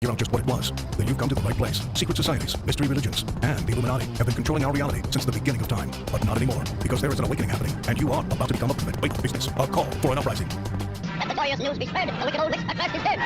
figure out just what it was, then you've come to the right place. Secret societies, mystery religions, and the Illuminati have been controlling our reality since the beginning of time. But not anymore, because there is an awakening happening, and you are about to become a private wake business. A call for an uprising. Let the joyous news be spread. The wicked old witch at last is dead.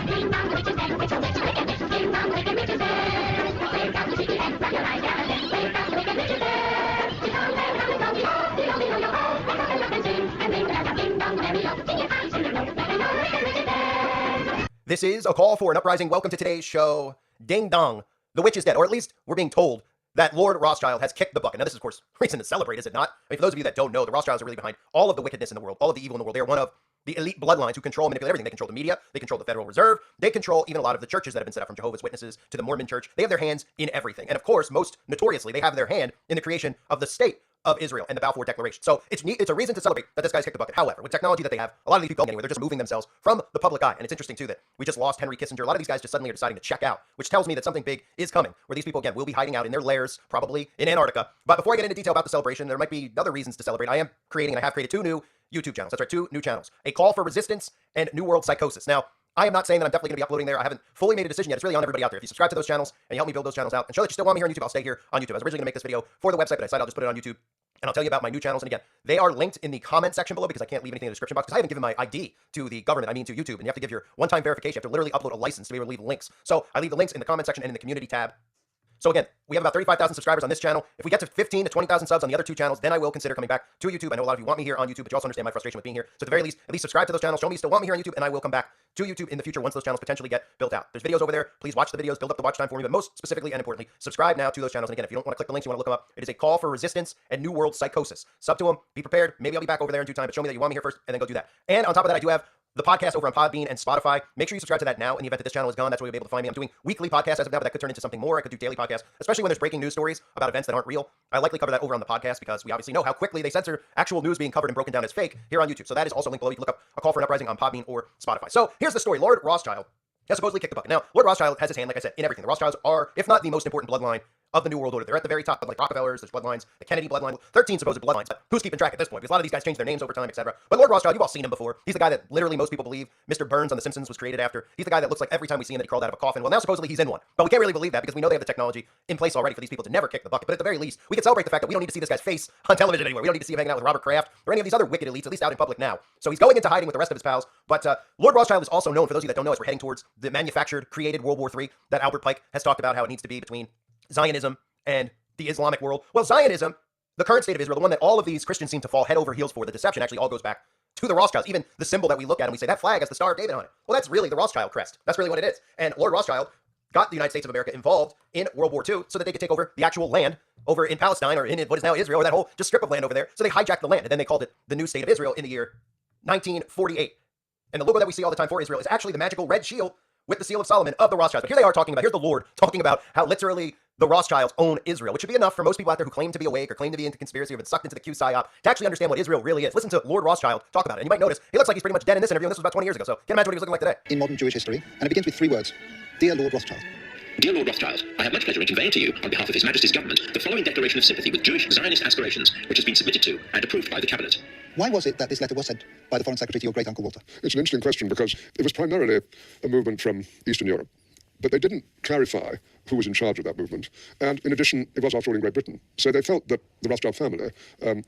Ding dong, the witch is dead. Witch, oh, witch, wicked witch. Ding dong, the wicked witch is dead. Wake up, the cheeky head. Rub your eyes down again. Wake up, the wicked witch is dead. Ding dong, there comes the dong, ding dong, ding dong, yo ho. Wake up and look and sing, and ring the bells out. Ding dong, the merry o. Sing your eyes and you know, let them know the wicked witch is dead. This is a call for an uprising. Welcome to today's show. Ding dong, the witch is dead, or at least we're being told that Lord Rothschild has kicked the bucket. Now, this is, of course, reason to celebrate, is it not? I mean, for those of you that don't know, the Rothschilds are really behind all of the wickedness in the world, all of the evil in the world. They are one of the elite bloodlines who control and manipulate everything. They control the media, they control the Federal Reserve, they control even a lot of the churches that have been set up, from Jehovah's Witnesses to the Mormon Church. They have their hands in everything. And of course, most notoriously, they have their hand in the creation of the state of Israel and the Balfour Declaration. So it's a reason to celebrate that this guy's kicked the bucket. However, with technology that they have, a lot of these people anyway, they're just moving themselves from the public eye. And it's interesting too that we just lost Henry Kissinger. A lot of these guys just suddenly are deciding to check out, which tells me that something big is coming, where these people again will be hiding out in their lairs, probably in Antarctica. But before I get into detail about the celebration, there might be other reasons to celebrate. I am creating, and I have created, 2 new YouTube channels. That's right, 2 new channels. A Call for Resistance and New World Psychosis. Now, I am not saying that I'm definitely going to be uploading there. I haven't fully made a decision yet. It's really on everybody out there. If you subscribe to those channels and you help me build those channels out and show that you still want me here on YouTube, I'll stay here on YouTube. I was originally going to make this video for the website, but I decided I'll just put it on YouTube. And I'll tell you about my new channels. And again, they are linked in the comment section below because I can't leave anything in the description box because I haven't given my ID to the government, to YouTube. And you have to give your one-time verification. You have to literally upload a license to be able to leave links. So I leave the links in the comment section and in the community tab. So again, we have about 35,000 subscribers on this channel. If we get to 15 to 20,000 subs on the other 2 channels, then I will consider coming back to YouTube. I know a lot of you want me here on YouTube, but you also understand my frustration with being here. So at the very least, at least subscribe to those channels. Show me you still want me here on YouTube, and I will come back to YouTube in the future once those channels potentially get built out. There's videos over there. Please watch the videos, build up the watch time for me, but most specifically and importantly, subscribe now to those channels. And again, if you don't want to click the links, you want to look them up, it is A Call for Resistance and New World Psychosis. Sub to them, be prepared. Maybe I'll be back over there in due time, but show me that you want me here first, and then go do that. And on top of that, I do have the podcast over on Podbean and Spotify. Make sure you subscribe to that now in the event that this channel is gone. That's where you'll be able to find me. I'm doing weekly podcasts as of now, but that could turn into something more. I could do daily podcasts, especially when there's breaking news stories about events that aren't real. I likely cover that over on the podcast because we obviously know how quickly they censor actual news being covered and broken down as fake here on YouTube. So that is also linked below. You can look up A Call for an Uprising on Podbean or Spotify. So here's the story. Lord Rothschild has supposedly kicked the bucket. Now, Lord Rothschild has his hand, like I said, in everything. The Rothschilds are, if not the most important bloodline of the New World Order. They're at the very top, like Rockefellers, there's bloodlines, the Kennedy bloodline, 13 supposed bloodlines, but who's keeping track at this point? Because a lot of these guys change their names over time, etc. But Lord Rothschild, you've all seen him before. He's the guy that literally most people believe Mr. Burns on The Simpsons was created after. He's the guy that looks like every time we see him that he crawled out of a coffin. Well, now supposedly he's in one. But we can't really believe that because we know they have the technology in place already for these people to never kick the bucket. But at the very least, we can celebrate the fact that we don't need to see this guy's face on television anymore. We don't need to see him hanging out with Robert Kraft or any of these other wicked elites, at least out in public now. So he's going into hiding with the rest of his pals. But Lord Rothschild is also known, for those of you that don't know, as we're heading towards the manufactured, created World War III that Albert Pike has talked about how it needs to be between Zionism and the Islamic world. Well, Zionism, the current state of Israel, the one that all of these Christians seem to fall head over heels for, the deception actually all goes back to the Rothschilds. Even the symbol that we look at and we say, that flag has the Star of David on it. Well, that's really the Rothschild crest. That's really what it is. And Lord Rothschild got the United States of America involved in World War II so that they could take over the actual land over in Palestine or in what is now Israel, or that whole just strip of land over there. So they hijacked the land, and then they called it the new state of Israel in the year 1948. And the logo that we see all the time for Israel is actually the magical red shield with the seal of Solomon of the Rothschilds. But here they are talking about, here's the Lord talking about how literally the Rothschilds own Israel, which should be enough for most people out there who claim to be awake or claim to be into conspiracy or been sucked into the Q psyop to actually understand what Israel really is. Listen to Lord Rothschild talk about it. And you might notice he looks like he's pretty much dead in this interview, and this was about 20 years ago. So can't imagine what he was looking like today. In modern Jewish history, and it begins with 3 words. Dear Lord Rothschild. Dear Lord Rothschild, I have much pleasure in conveying to you, on behalf of His Majesty's government, the following declaration of sympathy with Jewish Zionist aspirations, which has been submitted to and approved by the Cabinet. Why was it that this letter was sent by the Foreign Secretary to your great-uncle Walter? It's an interesting question because it was primarily a movement from Eastern Europe. But they didn't clarify who was in charge of that movement. And in addition, it was after all in Great Britain. So they felt that the Rothschild family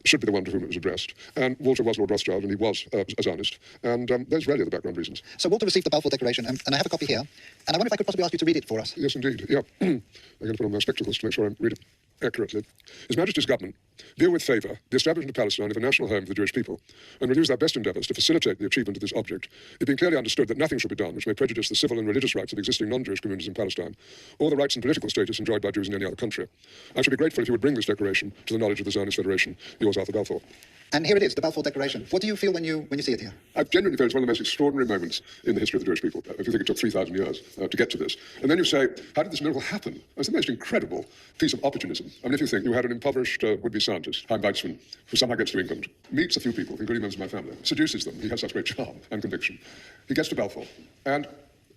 should be the one to whom it was addressed. And Walter was Lord Rothschild, and he was a Zionist. And those really are the background reasons. So Walter received the Balfour Declaration, and I have a copy here. And I wonder if I could possibly ask you to read it for us. Yes, indeed. Yeah. I'm going to put on my spectacles to make sure I read it accurately. His Majesty's government deal with favour the establishment of Palestine of a national home for the Jewish people, and will use their best endeavours to facilitate the achievement of this object, it being clearly understood that nothing shall be done which may prejudice the civil and religious rights of existing non-Jewish communities in Palestine, or the rights and political status enjoyed by Jews in any other country. I should be grateful if you would bring this declaration to the knowledge of the Zionist Federation, yours Arthur Balfour. And here it is, the Balfour Declaration. What do you feel when you see it here? I genuinely feel it's one of the most extraordinary moments in the history of the Jewish people. If you think it took 3,000 years to get to this. And then you say, how did this miracle happen? It's the most incredible piece of opportunism. I mean, if you think you had an impoverished would-be scientist, Chaim Weizmann, who somehow gets to England, meets a few people, including members of my family, seduces them. He has such great charm and conviction. He gets to Balfour, and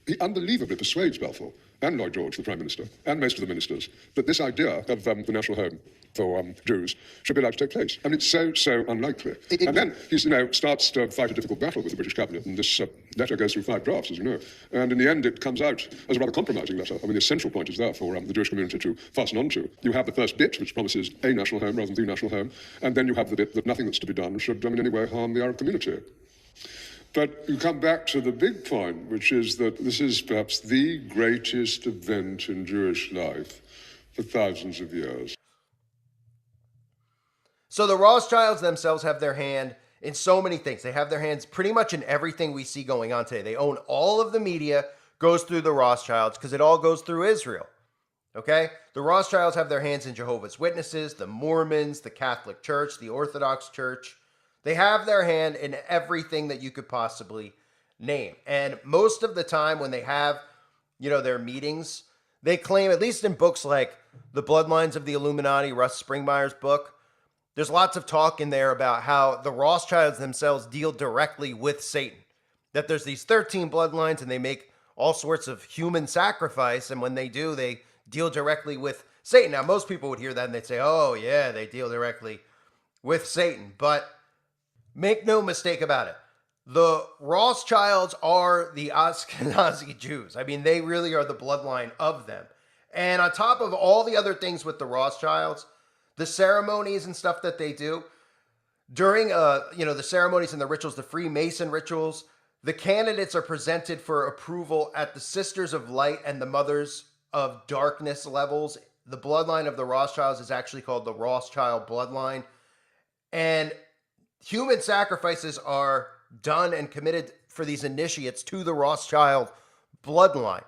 He unbelievably persuades Balfour and Lloyd George, the Prime Minister, and most of the ministers, that this idea of the national home for Jews should be allowed to take place. I mean, it's so unlikely. And then he starts to fight a difficult battle with the British cabinet, and this letter goes through 5 drafts, as you know. And in the end, it comes out as a rather compromising letter. I mean, the essential point is there for the Jewish community to fasten onto. You have the first bit, which promises a national home rather than the national home, and then you have the bit that nothing that's to be done should in any way harm the Arab community. But you come back to the big point, which is that this is perhaps the greatest event in Jewish life for thousands of years. So the Rothschilds themselves have their hand in so many things. They have their hands pretty much in everything we see going on today. They own all of the media, goes through the Rothschilds because it all goes through Israel. Okay? The Rothschilds have their hands in Jehovah's Witnesses, the Mormons, the Catholic Church, the Orthodox Church. They have their hand in everything that you could possibly name. And most of the time when they have, their meetings, they claim, at least in books like The Bloodlines of the Illuminati, Russ Springmeier's book, there's lots of talk in there about how the Rothschilds themselves deal directly with Satan. That there's these 13 bloodlines and they make all sorts of human sacrifice. And when they do, they deal directly with Satan. Now, most people would hear that and they'd say, oh, yeah, they deal directly with Satan. But make no mistake about it. The Rothschilds are the Ashkenazi Jews. I mean, they really are the bloodline of them. And on top of all the other things with the Rothschilds, the ceremonies and stuff that they do, during, the ceremonies and the rituals, the Freemason rituals, the candidates are presented for approval at the Sisters of Light and the Mothers of Darkness levels. The bloodline of the Rothschilds is actually called the Rothschild bloodline. And human sacrifices are done and committed for these initiates to the Rothschild bloodline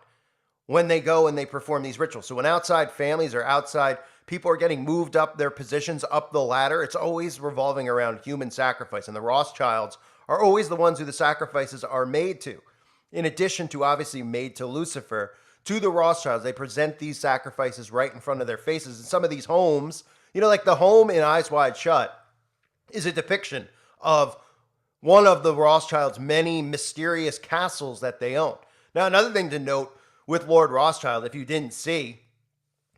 when they go and they perform these rituals. So when outside families or outside people are getting moved up their positions up the ladder, it's always revolving around human sacrifice. And the Rothschilds are always the ones who the sacrifices are made to. In addition to obviously made to Lucifer, to the Rothschilds, they present these sacrifices right in front of their faces. In some of these homes, like the home in Eyes Wide Shut, is a depiction of one of the Rothschilds' many mysterious castles that they own. Now, another thing to note with Lord Rothschild, if you didn't see,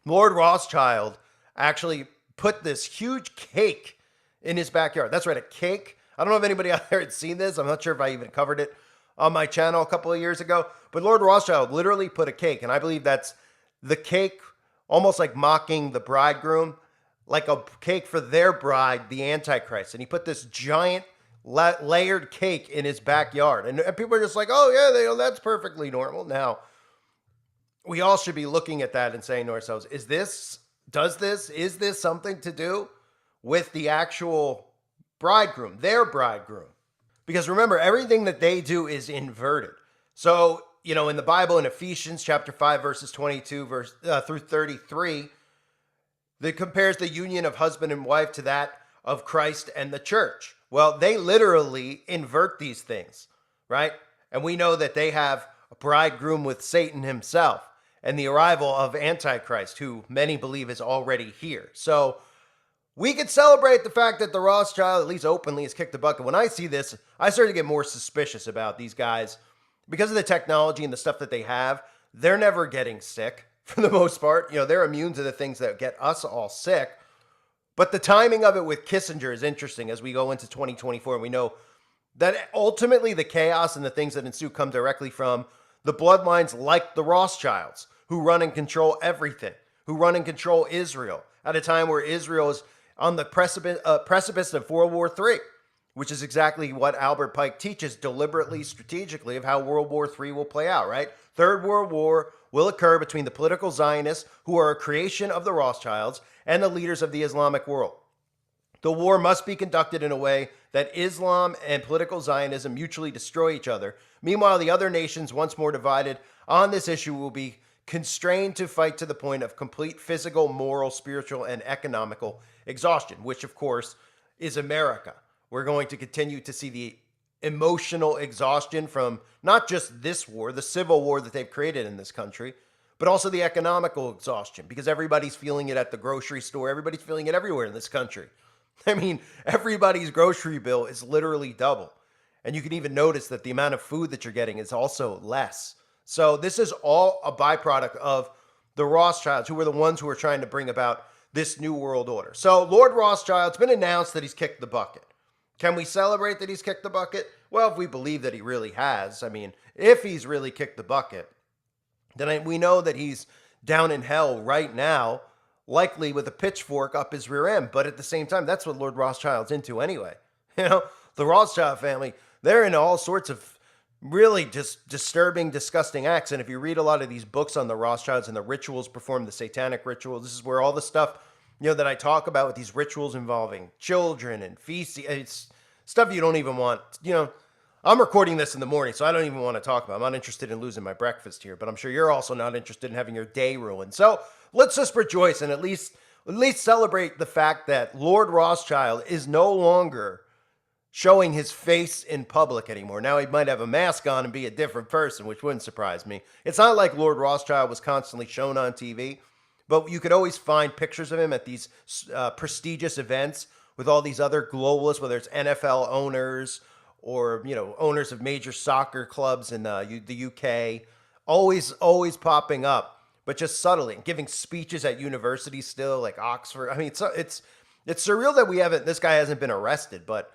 Lord Rothschild actually put this huge cake in his backyard. That's right, a cake. I don't know if anybody out there had seen this. I'm not sure if I even covered it on my channel a couple of years ago. But Lord Rothschild literally put a cake, and I believe that's the cake almost like mocking the bridegroom, like a cake for their bride, the Antichrist. And he put this giant layered cake in his backyard. And people are just like, oh, yeah, that's perfectly normal. Now, we all should be looking at that and saying to ourselves, is this something to do with the actual bridegroom, their bridegroom? Because remember, everything that they do is inverted. So, in the Bible, in Ephesians chapter 5, verses 22 through 33, that compares the union of husband and wife to that of Christ and the church. Well, they literally invert these things, right? And we know that they have a bridegroom with Satan himself and the arrival of Antichrist, who many believe is already here. So we could celebrate the fact that the Rothschild, at least openly, has kicked the bucket. When I see this, I start to get more suspicious about these guys. Because of the technology and the stuff that they have, they're never getting sick for the most part. They're immune to the things that get us all sick. But the timing of it with Kissinger is interesting as we go into 2024. And we know that ultimately the chaos and the things that ensue come directly from the bloodlines like the Rothschilds, who run and control everything, who run and control Israel at a time where Israel is on the precipice of World War III, which is exactly what Albert Pike teaches deliberately, strategically, of how World War III will play out, right? Third World War will occur between the political Zionists, who are a creation of the Rothschilds, and the leaders of the Islamic world. The war must be conducted in a way that Islam and political Zionism mutually destroy each other. Meanwhile, the other nations, once more divided on this issue, will be constrained to fight to the point of complete physical, moral, spiritual, and economical exhaustion, which, of course, is America. We're going to continue to see the emotional exhaustion from not just this war, the civil war that they've created in this country, but also the economical exhaustion, because everybody's feeling it at the grocery store. Everybody's feeling it everywhere in this country. I mean, everybody's grocery bill is literally double. And you can even notice that the amount of food that you're getting is also less. So this is all a byproduct of the Rothschilds, who were the ones who were trying to bring about this new world order. So Lord Rothschild, it's been announced that he's kicked the bucket. Can we celebrate that he's kicked the bucket? Well, if we believe that he really has, I mean, if he's really kicked the bucket, then we know that he's down in hell right now, likely with a pitchfork up his rear end. But at the same time, that's what Lord Rothschild's into anyway. You know, the Rothschild family, they're into all sorts of really just disturbing, disgusting acts. And if you read a lot of these books on the Rothschilds and the rituals performed, the satanic rituals, this is where all the stuff, that I talk about with these rituals involving children and feces, it's stuff you don't even want, I'm recording this in the morning, so I don't even want to talk about it. I'm not interested in losing my breakfast here, but I'm sure you're also not interested in having your day ruined. So let's just rejoice and at least celebrate the fact that Lord Rothschild is no longer showing his face in public anymore. Now he might have a mask on and be a different person, which wouldn't surprise me. It's not like Lord Rothschild was constantly shown on TV, but you could always find pictures of him at these prestigious events with all these other globalists, whether it's NFL owners or, owners of major soccer clubs in the UK, always popping up, but just subtly and giving speeches at universities still, like Oxford. I mean, it's surreal that this guy hasn't been arrested, but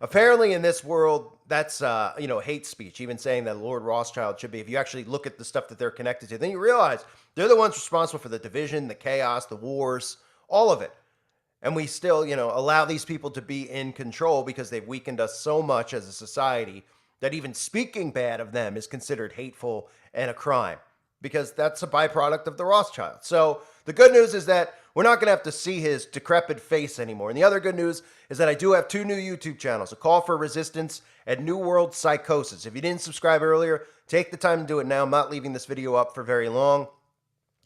apparently in this world, that's, hate speech. Even saying that Lord Rothschild should be, if you actually look at the stuff that they're connected to, then you realize they're the ones responsible for the division, the chaos, the wars, all of it. And we still, allow these people to be in control because they've weakened us so much as a society that even speaking bad of them is considered hateful and a crime, because that's a byproduct of the Rothschild. So the good news is that we're not going to have to see his decrepit face anymore. And the other good news is that I do have 2 new YouTube channels, A Call for Resistance and New World Psychosis. If you didn't subscribe earlier, take the time to do it now. I'm not leaving this video up for very long.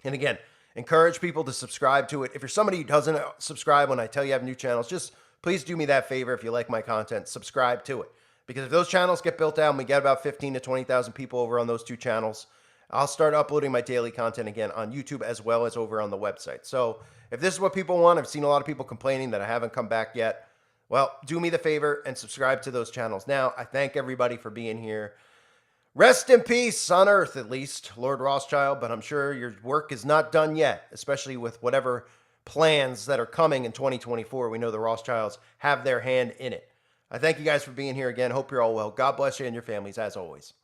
And again, encourage people to subscribe to it. If you're somebody who doesn't subscribe when I tell you I have new channels, just please do me that favor. If you like my content, subscribe to it. Because if those channels get built out and we get about 15 to 20,000 people over on those 2 channels, I'll start uploading my daily content again on YouTube as well as over on the website. So if this is what people want, I've seen a lot of people complaining that I haven't come back yet. Well, do me the favor and subscribe to those channels now. I thank everybody for being here. Rest in peace on earth, at least, Lord Rothschild, but I'm sure your work is not done yet, especially with whatever plans that are coming in 2024. We know the Rothschilds have their hand in it. I thank you guys for being here again. Hope you're all well. God bless you and your families, as always.